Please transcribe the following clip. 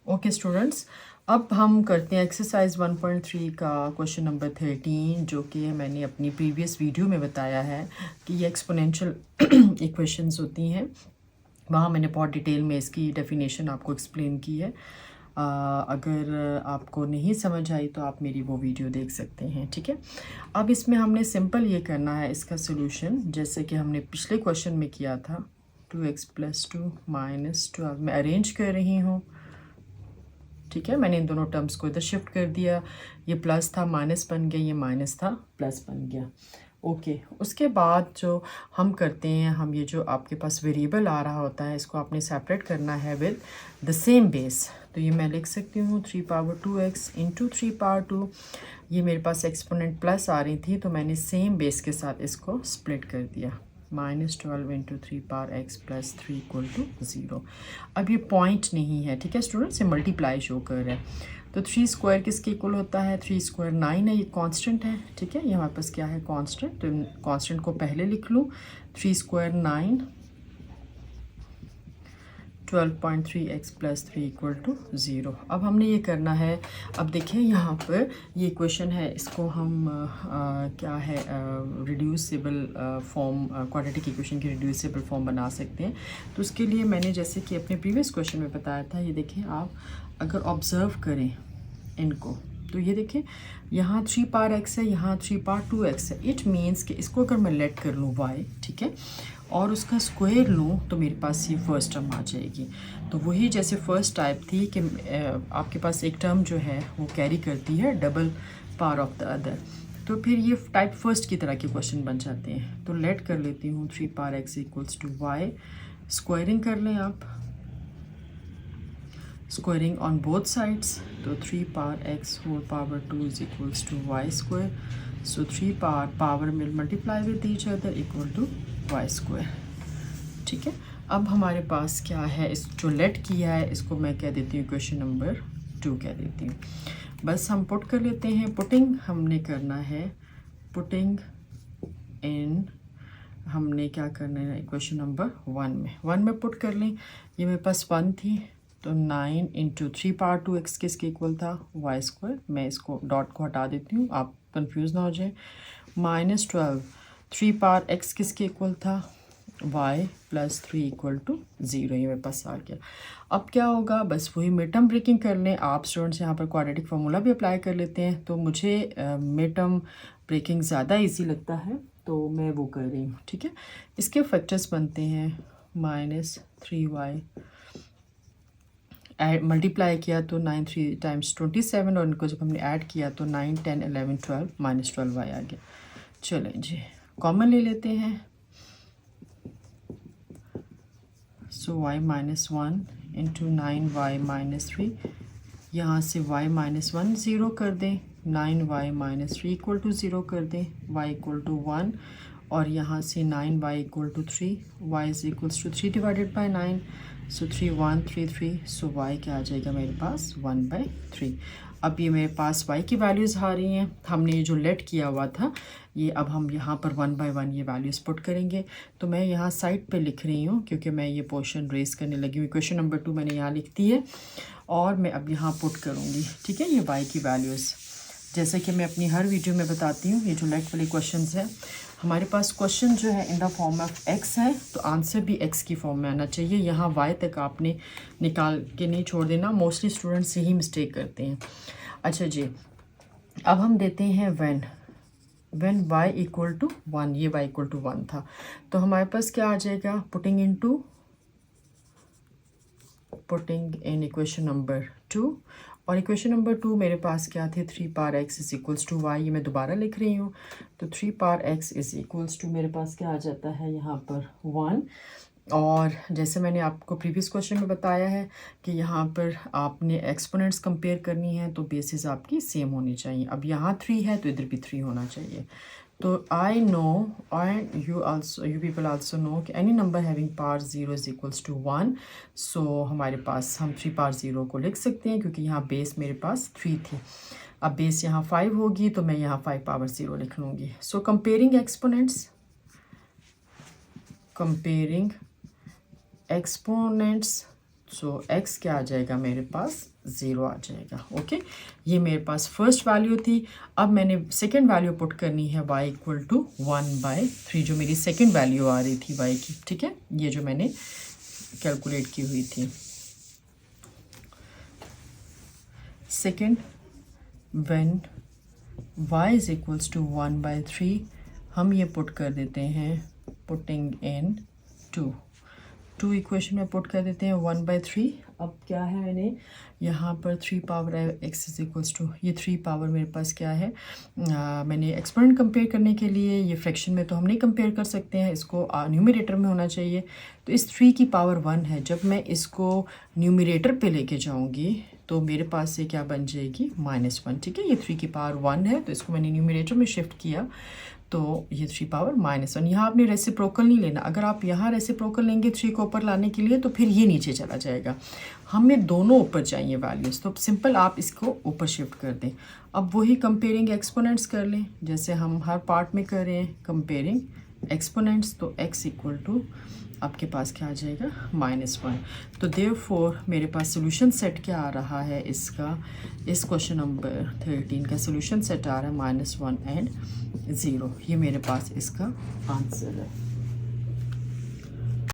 Okay students, अब हम करते हैं एक्सरसाइज 1.3 का क्वेश्चन नंबर 13, जो कि मैंने अपनी प्रीवियस वीडियो में बताया है कि ये एक्सपोनेंशियल इक्वेशंस होती हैं। वहाँ मैंने बहुत डिटेल में इसकी डेफिनेशन आपको एक्सप्लेन की है। अगर आपको नहीं समझ आई तो आप मेरी वो वीडियो देख सकते हैं, ठीक है। अब इसमें हमने सिंपल ये करना है इसका सोल्यूशन, जैसे कि हमने पिछले क्वेश्चन में किया था। 2x + 2 - 12 मैं अरेंज कर रही हूँ, ठीक है। मैंने इन दोनों टर्म्स को इधर शिफ्ट कर दिया। ये प्लस था माइनस बन गया, ये माइनस था प्लस बन गया। ओके, उसके बाद जो हम करते हैं, हम ये जो आपके पास वेरिएबल आ रहा होता है इसको आपने सेपरेट करना है विद द सेम बेस। तो ये मैं लिख सकती हूँ 3^2x × 3^2। ये मेरे पास एक्सपोनेंट प्लस आ रही थी तो मैंने सेम बेस के साथ इसको स्प्लिट कर दिया। -12 × 3^x + 3 = 0। अब ये पॉइंट नहीं है, ठीक है स्टूडेंट्स, ये मल्टीप्लाई शो कर रहा है। तो 3² किसके इक्वल होता है? 3² 9 है, ये कांस्टेंट है, ठीक है। ये हमारे पास क्या है? कांस्टेंट। तो कांस्टेंट को पहले लिख लूँ। 3² 9, 12.3x + 3 = 0। अब हमने ये करना है। अब देखिए यहाँ पर ये क्वेश्चन है, इसको हम क्या है, रिड्यूसिबल फॉर्म, क्वाड्रेटिक इक्वेशन की रिड्यूसिबल फॉर्म बना सकते हैं। तो उसके लिए मैंने जैसे कि अपने प्रीवियस क्वेश्चन में बताया था, ये देखिए आप अगर ऑब्ज़र्व करें इनको तो ये देखिए यहाँ 3^x है, यहाँ 3^2x है। इट मीन्स कि इसको अगर मैं लेट कर लूँ y, ठीक है, और उसका स्क्वायर लूँ तो मेरे पास ये फर्स्ट टर्म आ जाएगी। तो वही जैसे फर्स्ट टाइप थी कि आपके पास एक टर्म जो है वो कैरी करती है double power of the other, तो फिर ये टाइप फर्स्ट की तरह के क्वेश्चन बन जाते हैं। तो लेट कर लेती हूँ 3^x = y, स्क्वायरिंग कर लें आप, स्क्वायरिंग ऑन बोथ साइड्स। तो 3^x whole power 2 = y²। So 3 power में multiply with each other equal to y², ठीक है। अब हमारे पास क्या है, इस जो लेट किया है इसको मैं कह देती हूँ क्वेश्चन नंबर 2 कह देती हूँ। बस हम पुट कर लेते हैं। पुटिंग हमने करना है, पुटिंग इन, हमने क्या करना है क्वेश्चन नंबर 1 में पुट कर लें। ये मेरे पास 1 थी, तो 9 × 3^2x किसके इक्वल था? y²। मैं इसको डॉट को हटा देती हूँ, आप कंफ्यूज ना हो जाए। -12 3^x किसके इक्वल था? y + 3 = 0। ये मेरे पास आ गया। अब क्या होगा, बस वही मिड टर्म ब्रेकिंग कर लें। आप स्टूडेंट्स यहाँ पर क्वाड्रेटिक फार्मूला भी अप्लाई कर लेते हैं, तो मुझे मिड टर्म ब्रेकिंग ज़्यादा ईजी लगता है तो मैं वो कर रही हूँ, ठीक है। इसके फैक्टर्स बनते हैं -3y, मल्टीप्लाई किया तो 9 3 × 27, और इनको जब हमने ऐड किया तो 9 10 11 12 -12y आ गया। चलें जी, कॉमन ले लेते हैं। सो y - 1 × 9y - 3, यहाँ से y - 1 0 कर दें, 9y - 3 = 0 कर दें, y = 1, और यहाँ से 9y = 3, y = 3 / 9। सो 3 1 3 3, सो y क्या आ जाएगा मेरे पास? 1/3। अब ये मेरे पास y की वैल्यूज़ आ रही हैं। हमने ये जो लेट किया हुआ था, ये अब हम यहाँ पर 1/1 ये वैल्यूज़ पुट करेंगे। तो मैं यहाँ साइड पे लिख रही हूँ क्योंकि मैं ये पोर्शन रेस करने लगी हूँ। क्वेश्चन नंबर 2 मैंने यहाँ लिख दी है और मैं अब यहाँ पुट करूँगी, ठीक है, ये y की वैल्यूज़। जैसे कि मैं अपनी हर वीडियो में बताती हूँ, ये जो लेट वाले क्वेश्चंस हैं, हमारे पास क्वेश्चन जो है in the form of x है, तो आंसर भी x की फॉर्म में आना चाहिए। यहाँ y तक आपने निकाल के नहीं छोड़ देना। मोस्टली स्टूडेंट्स यही मिस्टेक करते हैं। अच्छा जी, अब हम देते हैं when y = 1, ये y = 1 था, तो हमारे पास क्या आ जाएगा? पुटिंग इन इक्वेशन नंबर 2, और इक्वेशन नंबर 2 मेरे पास क्या थे? 3^x = y, ये मैं दोबारा लिख रही हूँ। तो 3^x = मेरे पास क्या आ जाता है यहाँ पर? 1। और जैसे मैंने आपको प्रीवियस क्वेश्चन में बताया है कि यहाँ पर आपने एक्सपोनेंट्स कंपेयर करनी है तो बेसिस आपकी सेम होनी चाहिए। अब यहाँ 3 है तो इधर भी 3 होना चाहिए। तो I know and you people also know कि any number having power 0 = 1। So हमारे पास हम 3 पावर 0 को लिख सकते हैं क्योंकि यहाँ बेस मेरे पास 3 थी। अब बेस यहाँ 5 होगी तो मैं यहाँ 5 पावर 0 लिख लूँगी। सो कंपेयरिंग एक्सपोनेंट्स सो x क्या आ जाएगा मेरे पास 0 आ जाएगा। ओके, ये मेरे पास फर्स्ट वैल्यू थी। अब मैंने सेकंड वैल्यू पुट करनी है y इक्वल टू 1/3, जो मेरी सेकंड वैल्यू आ रही थी y की। ठीक है, ये जो मैंने कैलकुलेट की हुई थी। Second, when y is equals to 1/3, हम ये पुट कर देते हैं, पुटिंग इन 2 इक्वेशन में पुट कर देते हैं 1/3। अब क्या है, मैंने यहाँ पर 3 power x is equals to, ये 3 पावर मेरे पास क्या है, मैंने एक्सपोनेंट कंपेयर करने के लिए, ये फ्रैक्शन में तो हम नहीं कंपेयर कर सकते हैं, इसको न्यूमरेटर में होना चाहिए। तो इस 3 की पावर 1 है, जब मैं इसको न्यूमरेटर पे लेके जाऊँगी तो मेरे पास से क्या बन जाएगी, -1। ठीक है, ये 3 की पावर 1 है, तो इसको मैंने न्यूमरेटर में शिफ्ट किया, तो ये 3 पावर -1। यहाँ आपने रेसिप्रोकल नहीं लेना, अगर आप यहाँ रेसिप्रोकल लेंगे 3 को ऊपर लाने के लिए तो फिर ये नीचे चला जाएगा। हमें दोनों ऊपर चाहिए वैल्यूज़, तो सिंपल आप इसको ऊपर शिफ्ट कर दें। अब वही कंपेयरिंग एक्सपोनेंट्स कर लें, जैसे हम हर पार्ट में कर रहे हैं कंपेयरिंग एक्सपोनेंट्स। तो x इक्वल टू आपके पास क्या आ जाएगा, -1। तो देयरफॉर मेरे पास सोल्यूशन सेट क्या आ रहा है इसका, इस क्वेश्चन नंबर 13 का सोल्यूशन सेट आ रहा है -1 एंड 0। ये मेरे पास इसका आंसर है।